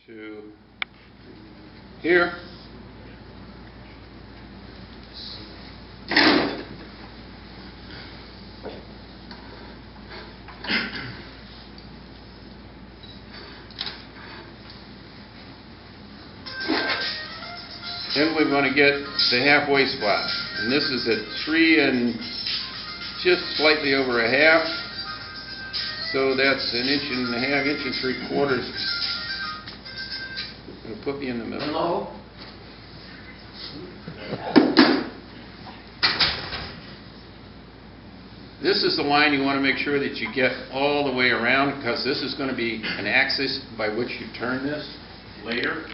to here. Then we're going to get the halfway spot, and this is at 3 and just slightly over a half, so that's 1.5 inches, 1 3/4. It'll put me in the middle. Hello? This is the line you want to make sure that you get all the way around, because this is going to be an axis by which you turn this later.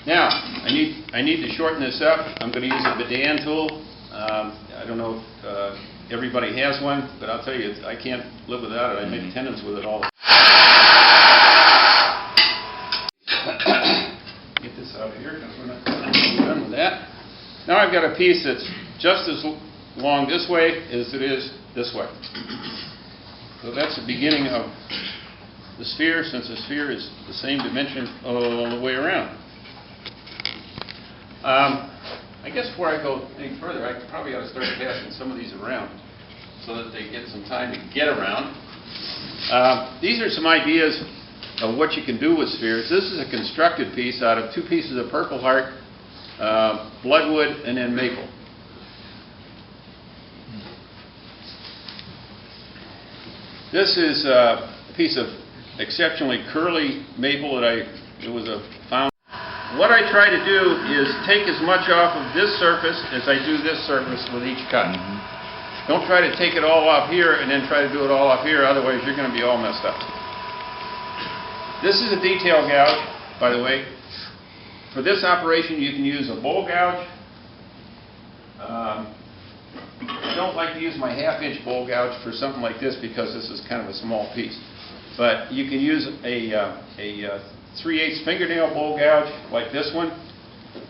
Now, I need to shorten this up. I'm going to use a Bedan tool. I don't know if everybody has one, but I'll tell you, I can't live without it. I make tendons with it all the time. Get this out of here, because we're not done with that. Now I've got a piece that's just as long this way as it is this way. So that's the beginning of the sphere, since the sphere is the same dimension all the way around. I guess before I go any further, I probably ought to start passing some of these around so that they get some time to get around. These are some ideas of what you can do with spheres. This is a constructed piece out of 2 pieces of Purple Heart, Bloodwood, and then maple. This is a piece of exceptionally curly maple that found. What I try to do is take as much off of this surface as I do this surface with each cut. Don't try to take it all off here and then try to do it all off here, otherwise you're going to be all messed up. This is a detail gouge, by the way. For this operation you can use a bowl gouge. I don't like to use my 1/2-inch bowl gouge for something like this because this is kind of a small piece. But you can use a 3/8 fingernail bowl gouge like this one,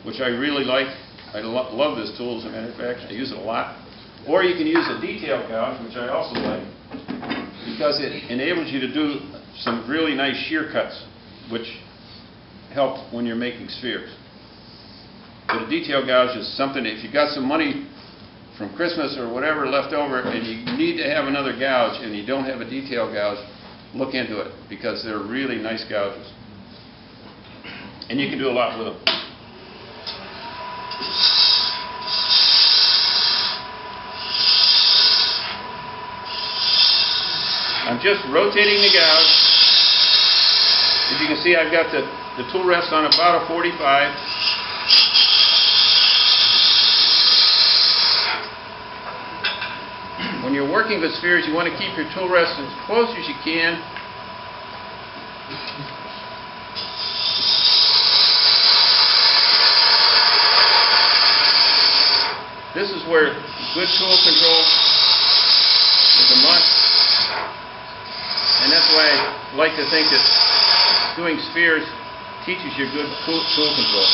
which I really like. I love this tool, as a matter of fact. I use it a lot. Or you can use a detail gouge, which I also like, because it enables you to do some really nice shear cuts, which help when you're making spheres. But a detail gouge is something, if you got some money from Christmas or whatever left over and you need to have another gouge and you don't have a detail gouge, look into it, because they're really nice gouges. And you can do a lot with them. I'm just rotating the gouge. As you can see, I've got the tool rest on about a 45. When you're working with spheres, you want to keep your tool rest as close as you can. This is where good tool control is a must. And that's why I like to think that doing spheres teaches you good tool control.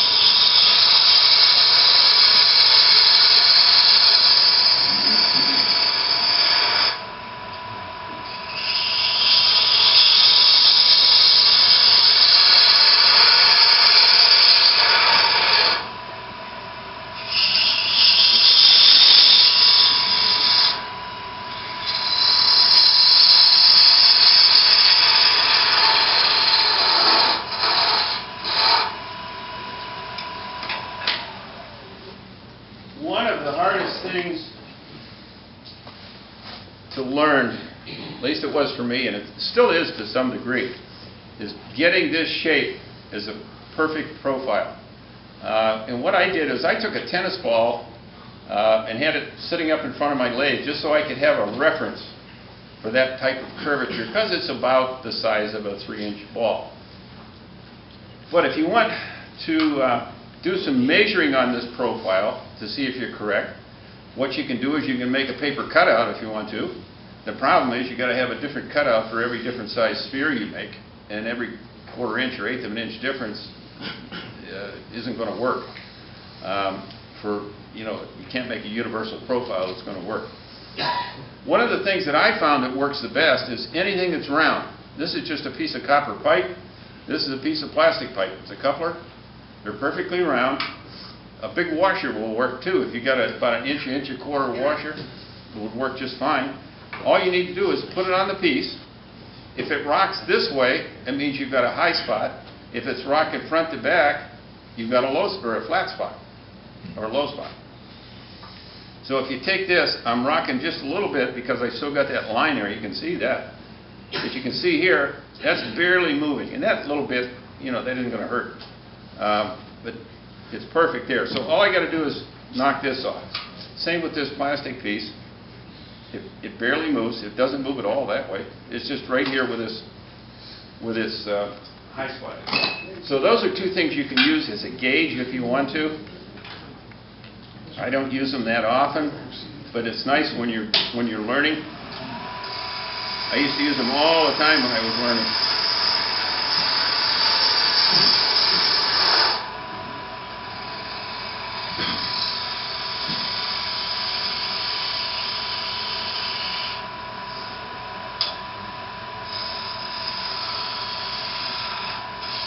One of the hardest things to learn, at least it was for me, and it still is to some degree, is getting this shape as a perfect profile. And what I did is I took a tennis ball and had it sitting up in front of my lathe just so I could have a reference for that type of curvature, because it's about the size of a 3-inch ball. But if you want to do some measuring on this profile to see if you're correct, what you can do is you can make a paper cutout if you want to. The problem is you've got to have a different cutout for every different size sphere you make, and every 1/4 inch or 1/8 of an inch difference isn't going to work. You can't make a universal profile that's going to work. One of the things that I found that works the best is anything that's round. This is just a piece of copper pipe. This is a piece of plastic pipe. It's a coupler. They're perfectly round. A big washer will work too. If you got about an inch and a quarter washer, it would work just fine. All you need to do is put it on the piece. If it rocks this way, it means you've got a high spot. If it's rocking front to back, you've got a low or a flat spot or a low spot. So if you take this, I'm rocking just a little bit because I still got that line there. You can see that. As you can see here, that's barely moving, and that little bit, you know, that isn't going to hurt. But it's perfect there. So all I got to do is knock this off. Same with this plastic piece. It barely moves. It doesn't move at all that way. It's just right here with this high spot. So those are two things you can use as a gauge if you want to. I don't use them that often, but it's nice when you're learning. I used to use them all the time when I was learning.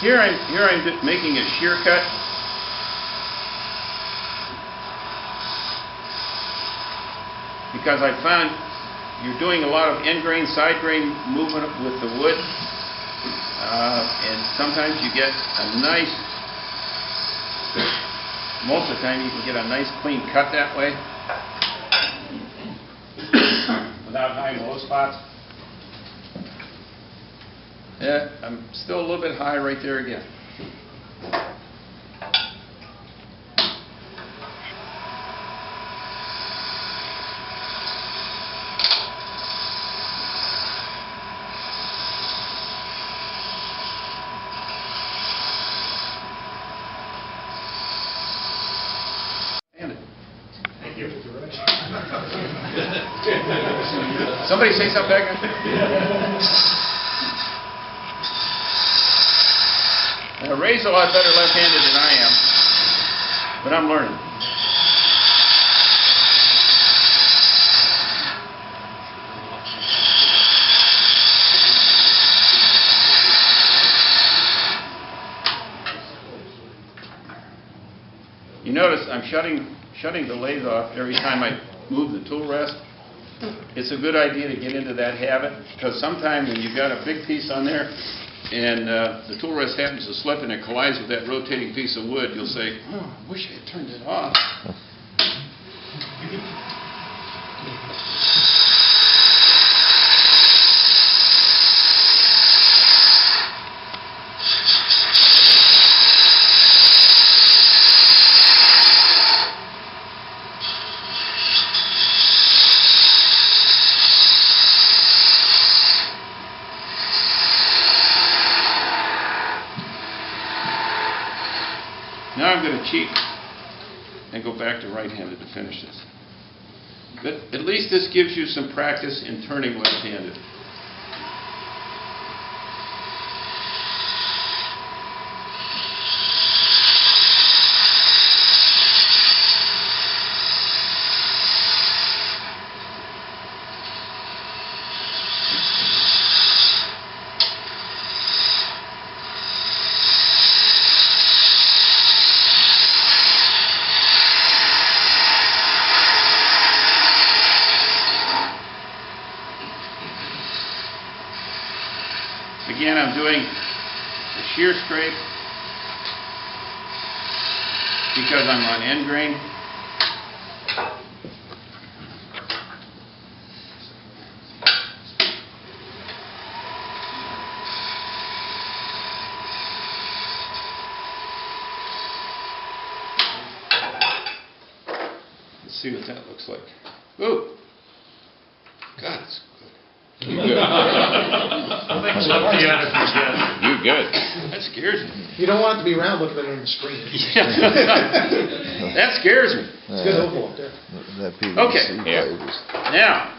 Here I'm making a shear cut. Because I found you're doing a lot of end grain, side grain movement with the wood. And sometimes you get a nice, most of the time you can get a nice clean cut that way. Without high and low spots. Yeah, I'm still a little bit high right there again. Thank you. Somebody say something back there? Ray's a lot better left-handed than I am, but I'm learning. You notice I'm shutting the lathe off every time I move the tool rest. It's a good idea to get into that habit, because sometimes when you've got a big piece on there, and the tool rest happens to slip and it collides with that rotating piece of wood, you'll say, oh, I wish I had turned it off. Now I'm going to cheat and go back to right-handed to finish this. But at least this gives you some practice in turning left-handed. Again, I'm doing a shear scrape because I'm on end grain. Let's see what that looks like. Ooh, God, it's good. You're good. You're good. That scares me. You don't want it to be round looking at it on the screen. That scares me. It's good oval up there. Okay. Now,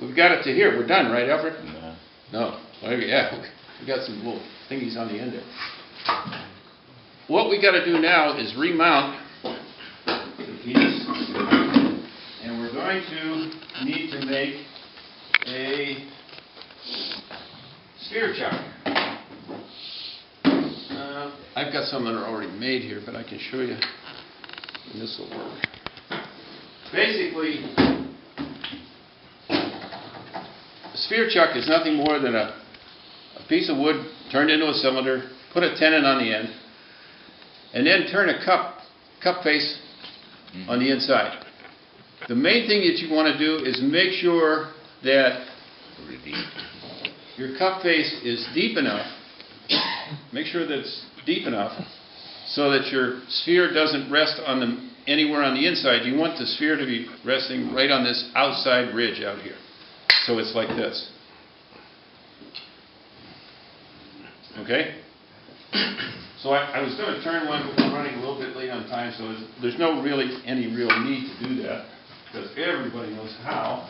we've got it to here. We're done, right, Alfred? No. Well, yeah. We got some little thingies on the end there. What we got to do now is remount the piece, and we're going going to need to make a sphere chuck. I've got some that are already made here, but I can show you, and this will work. Basically, a sphere chuck is nothing more than a piece of wood turned into a cylinder, put a tenon on the end, and then turn a cup face on the inside. The main thing that you want to do is make sure that your cup face is deep enough. Make sure that it's deep enough so that your sphere doesn't rest on anywhere on the inside. You want the sphere to be resting right on this outside ridge out here. So it's like this. Okay? So I was going to turn one, but we're running a little bit late on time, so there's no really any real need to do that, because everybody knows how.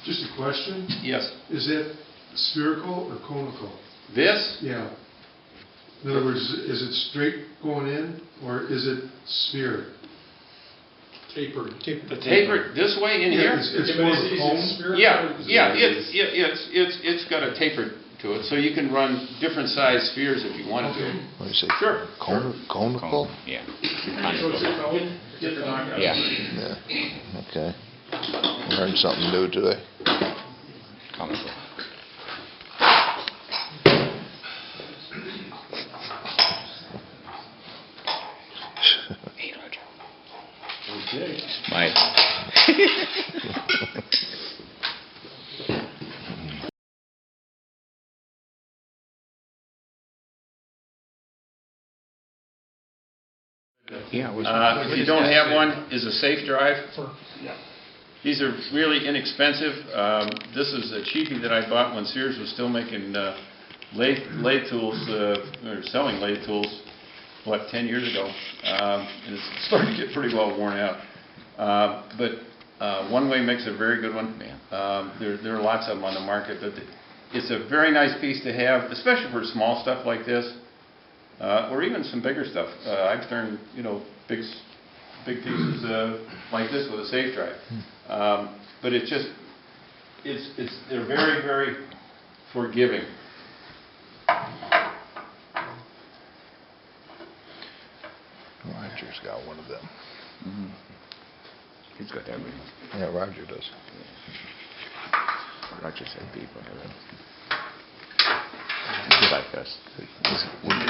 Just a question. Yes. Is it spherical or conical? This? Yeah. In other words, is it straight going in, or is it sphere? Tapered. Tapered this way in here? It's more of a cone? Yeah, it's got a taper to it, so you can run different size spheres if you wanted to. What do you say? Sure. Conical? Yeah. So it's a cone? Yeah. Yeah. Okay. Learned something new today. Comical. Hey, Roger. Okay. Mike. Yeah, If you don't have one, is a safe drive. These are really inexpensive. This is a cheapie that I bought when Sears was still making lathe tools, or selling lathe tools, 10 years ago. And it's starting to get pretty well worn out. But One Way makes a very good one. There are lots of them on the market, but it's a very nice piece to have, especially for small stuff like this. Or even some bigger stuff. I've turned, big pieces like this with a safe drive. But they're very, very forgiving. Roger's got one of them. Mm-hmm. He's got everything. Yeah, Roger does. Roger said people have it. He's like us.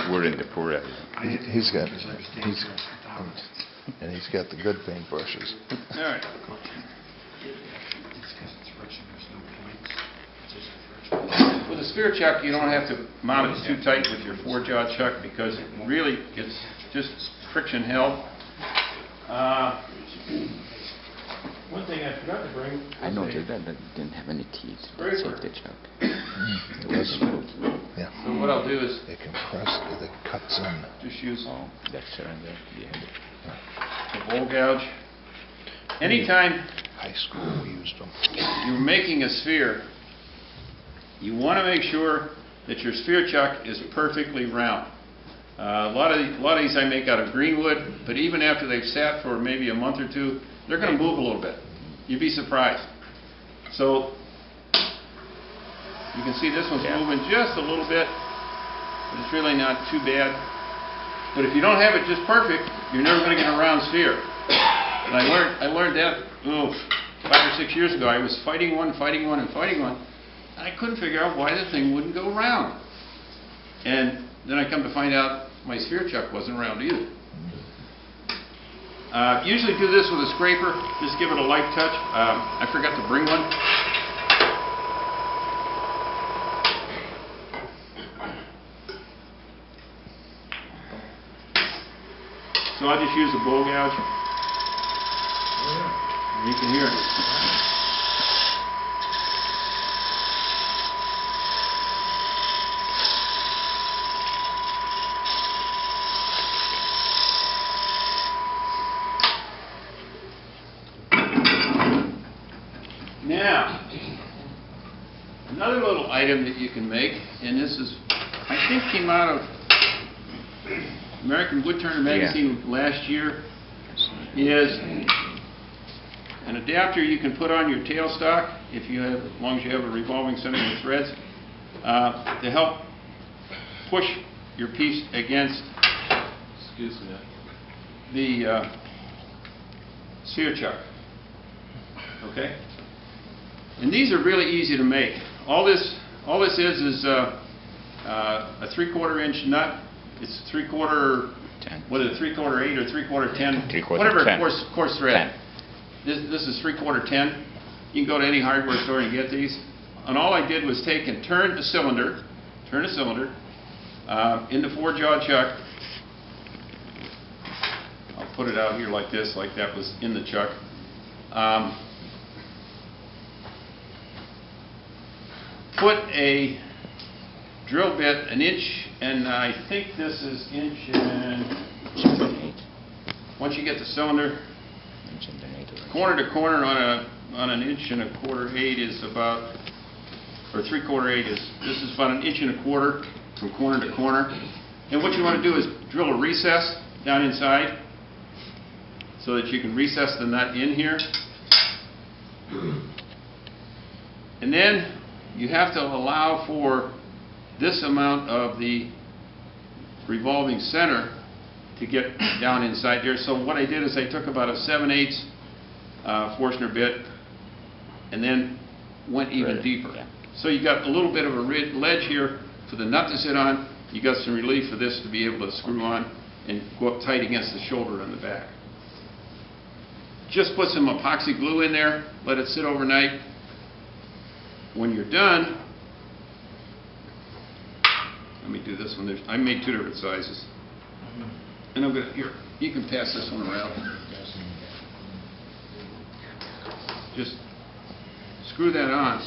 We're in the poor area. He's got the good paintbrushes. All right. With a sphere chuck, you don't have to mount it too tight with your 4-jaw chuck because really it's just friction held. One thing I forgot to bring. I noticed that didn't have any teeth. Scraper. Safety chuck. It was smooth. Yeah. So what I'll do is It compressed, it cuts in. just use That's surrender. Yeah. the bowl gouge. Anytime High school, we used them. you're making a sphere, you want to make sure that your sphere chuck is perfectly round. A lot of these I make out of green wood, but even after they've sat for maybe a month or two, they're going to move a little bit. You'd be surprised. So you can see this one's moving just a little bit, but it's really not too bad. But if you don't have it just perfect, you're never going to get a round sphere. And I learned that 5 or 6 years ago. I was fighting one. I couldn't figure out why the thing wouldn't go round. And then I come to find out my sphere chuck wasn't round either. Usually do this with a scraper, just give it a light touch. I forgot to bring one. So I'll just use a bowl gouge. You can hear it. Now, another little item that you can make, and this is, I think came out of American Woodturner magazine last year. is an adapter you can put on your tailstock, if you have, as long as you have a revolving center with threads, to help push your piece against the sphere chuck. Okay? And these are really easy to make. All this is a 3/4 inch nut. It's 3/4, 10. what is it, 3/4 8 or 3/4 10? 3/4 whatever 10. coarse thread. 10. This is 3/4 10. You can go to any hardware store and get these. And all I did was take and turn a cylinder in the 4-jaw chuck. I'll put it out here like this, like that was in the chuck. Put a drill bit 1 inch, and I think this is 1 inch and, once you get the cylinder, corner to corner on an 1 inch and 1/4 8 is about, or 3/4 8 is, this is about 1 inch and 1/4 from corner to corner. And what you want to do is drill a recess down inside so that you can recess the nut in here. And then you have to allow for this amount of the revolving center to get down inside there. So what I did is I took about a 7/8 Forstner bit and then went even deeper. Yeah. So you got a little bit of a ledge here for the nut to sit on. You got some relief for this to be able to screw on and go up tight against the shoulder on the back. Just put some epoxy glue in there, let it sit overnight. When you're done, let me do this one. I made 2 different sizes. And I'm gonna, here, you can pass this one around. Just screw that on.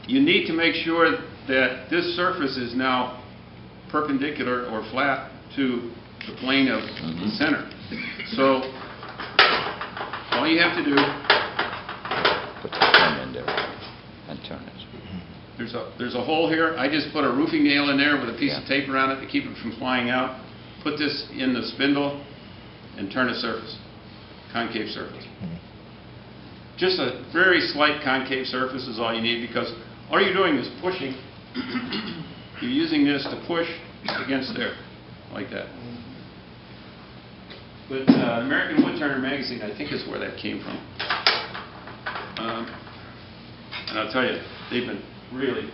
You need to make sure that this surface is now perpendicular or flat to the plane of the center. So all you have to do, Put the pen in there and turn it. there's a hole here. I just put a roofing nail in there with a piece of Yeah. tape around it to keep it from flying out. Put this in the spindle and turn a surface, concave surface. Just a very slight concave surface is all you need, because all you're doing is pushing. You're using this to push against there, like that. But American Woodturner magazine, I think, is where that came from. And I'll tell you, they've been really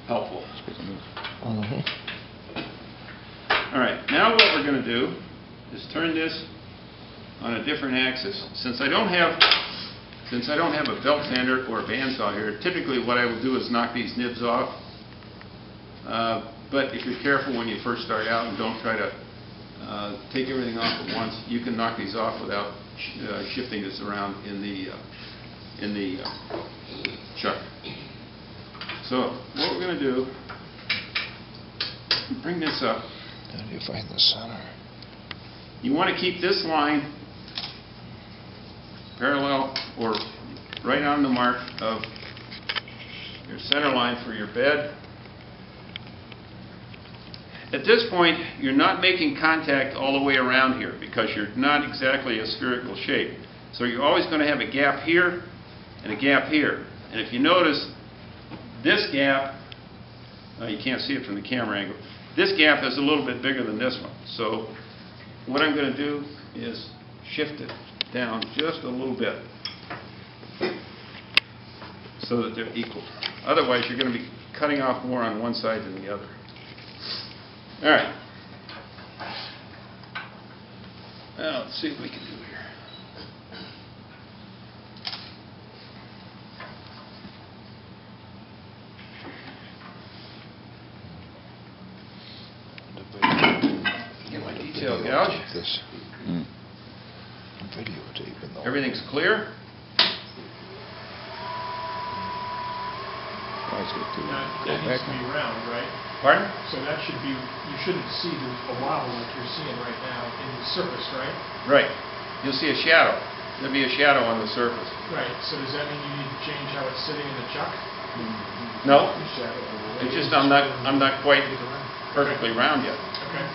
helpful. Mhm. All right, now what we're going to do is turn this on a different axis. Since I don't have a belt sander or a bandsaw here, typically what I will do is knock these nibs off. But if you're careful when you first start out and don't try to take everything off at once, you can knock these off without shifting this around in the chuck. So what we're going to do, bring this up. How do you find the center? You want to keep this line parallel or right on the mark of your center line for your bed. At this point, you're not making contact all the way around here because you're not exactly a spherical shape. So you're always going to have a gap here and a gap here. And if you notice, this gap, you can't see it from the camera angle, this gap is a little bit bigger than this one. So what I'm going to do is shift it down just a little bit so that they're equal. Otherwise, you're going to be cutting off more on one side than the other. All right. Now, let's see what we can do here. Get my detail gouge. This Mm. videotape in the. Everything's clear. Always good to That go needs back to be and round, right? Pardon? So that should be, you shouldn't see a wobble like you're seeing right now in the surface, right? Right. You'll see a shadow. There'll be a shadow on the surface. Right, so does that mean you need to change how it's sitting in the chuck? No, it's just I'm not quite perfectly round yet. Okay.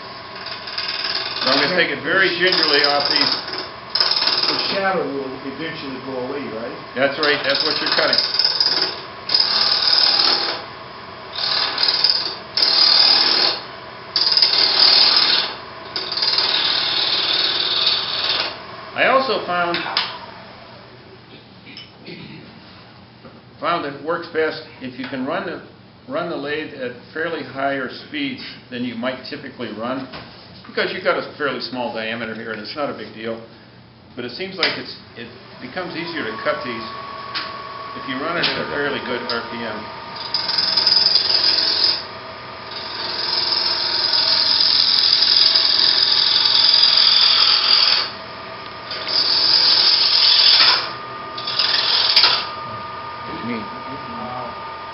So I'm going to take it very gingerly off these. The shadow will eventually go away, right? That's right, that's what you're cutting. I also found it works best if you can run the lathe at fairly higher speeds than you might typically run, because you've got a fairly small diameter here and it's not a big deal. But it seems like it becomes easier to cut these if you run it at a fairly good RPM.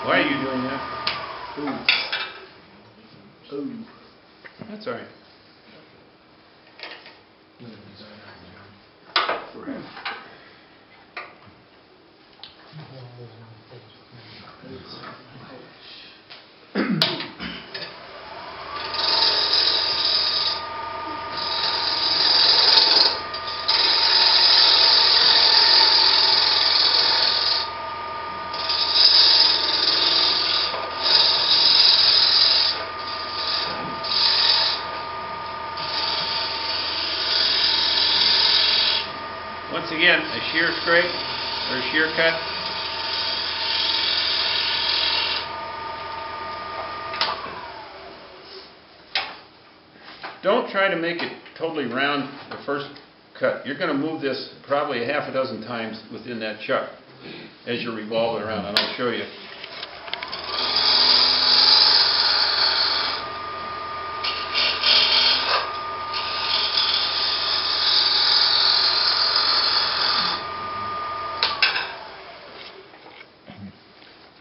Why are you doing that? Ooh. That's all right. Once again, a shear scrape or a shear cut. Don't try to make it totally round the first cut. You're going to move this probably a half a dozen times within that chuck as you revolve it around, and I'll show you.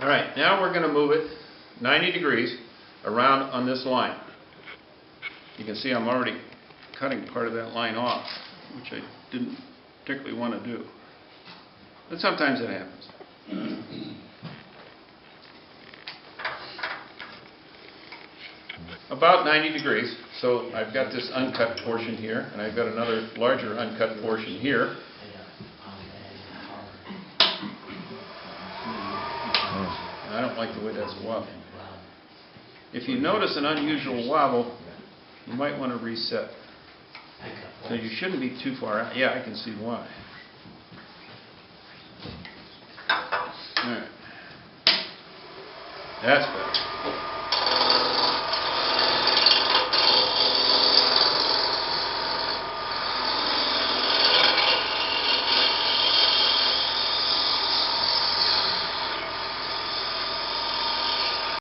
All right, now we're going to move it 90 degrees around on this line. You can see I'm already cutting part of that line off, which I didn't particularly want to do. But sometimes it happens. About 90 degrees, so I've got this uncut portion here, and I've got another larger uncut portion here. And I don't like the way that's wobbling. If you notice an unusual wobble, you might want to reset. So you shouldn't be too far out. Yeah, I can see why. All right. That's better.